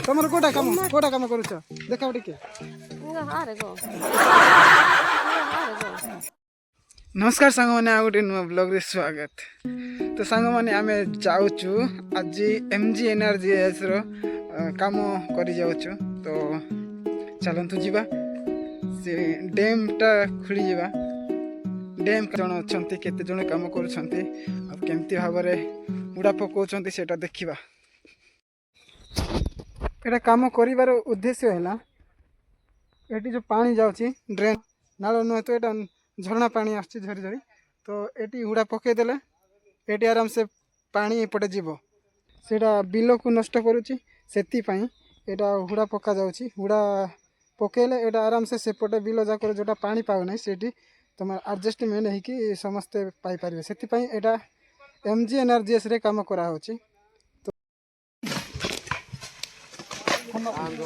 ତମର କୋଉଟା କାମ କରୁଛ ଦେଖାଅ ଟିକେ। नमस्कार सांग मैंने आ गोटे नुआ ब्लॉग रे स्वागत। तो सांग मैंने आमे जाउछु आज MGNRGS रो काम करी जाउछु। तो चलंतु जीवा से डैम टा खुली जीवा। डैम जन अछंती केते जण काम करूछंती आ केमती भाबरे उडा पकोछंती सेटा देखिबा। एटा काम करिवार उद्देश्य हैला एटी जो पानी जाउची ड्रेन नालो न तो एटा झरना पानी आछी झरी झरी। तो एटी हुड़ा पके देले एटी आराम से पानी एपटे जीवो सेटा बिलो को नष्ट करूची। सेति पई एटा हुड़ा पका जाउची। हुड़ा पकेले एटा आराम से सेपटे बिलो जाकर जोटा पानी पाउ नै सेटी तुम एडजस्टमेंट है कि समस्ते पाई पारिबे। सेति पई एटा MGNRGS रे काम करा होची। तो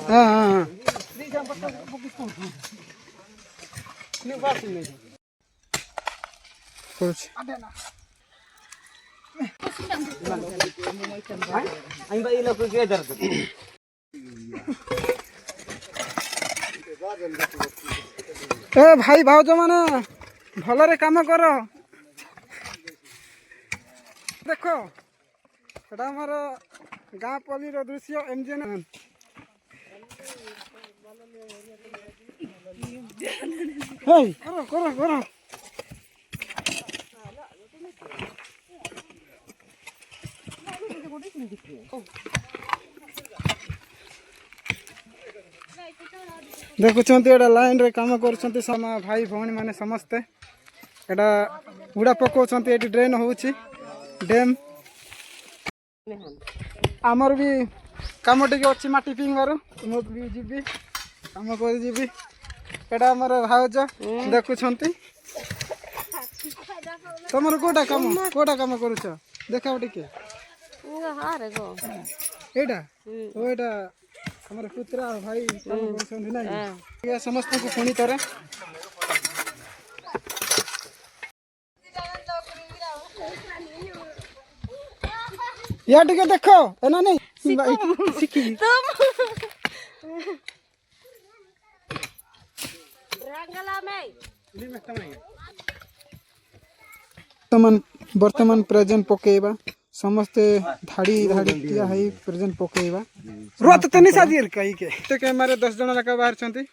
हां हां कुछ ए भाई भाउज माने भलरे काम कर देखो एटा हमर गाँ पल्ली रो दृश्य MGN करो करो करो देखुंत एटा लाइन रे काम कर भाई भौणी माने समस्ते एटा उड़ा पकाउछंती। एटी ड्रेन होउची डैम आमर भी काम टिके अच्छी माटी पिंगार मु भी जीवी काम कर जीवी। एटा हमर भाउज देखुंती तमर कोटा काम करूछ देखाओ टिके। एटा ओ एटा हमर पुत्रा भाई काम करछंती ना ये समस्त को पुणी तरे या टिके देखो एना नहीं सिखी वर्तमान प्रेजेंट पकेबा समस्ते धाड़ी धाड़ी किया है प्रेजेंट पकेबा रोत तो नहीं सादिर कही के तो के मारे 10 जण लका बाहर छंती।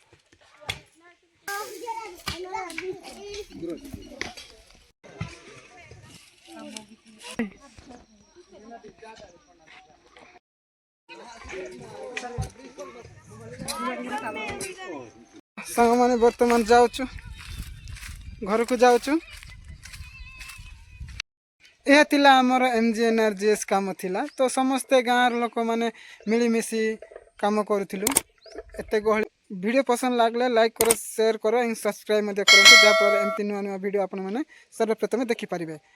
सांग माने वर्तमान जाउछु घर को जाउछु। यह थिला हमर MGNRGS काम थिला। तो समस्ते गाँव लोक माने मिलीमिशी काम करूथिलु। एते गहली वीडियो पसंद लागले लाइक करो शेयर करो एंड सब्सक्राइब मध्य करो जहाँ पर एमती नुआ नुआ वीडियो आपण माने सर्वप्रथम देखि पारिबे।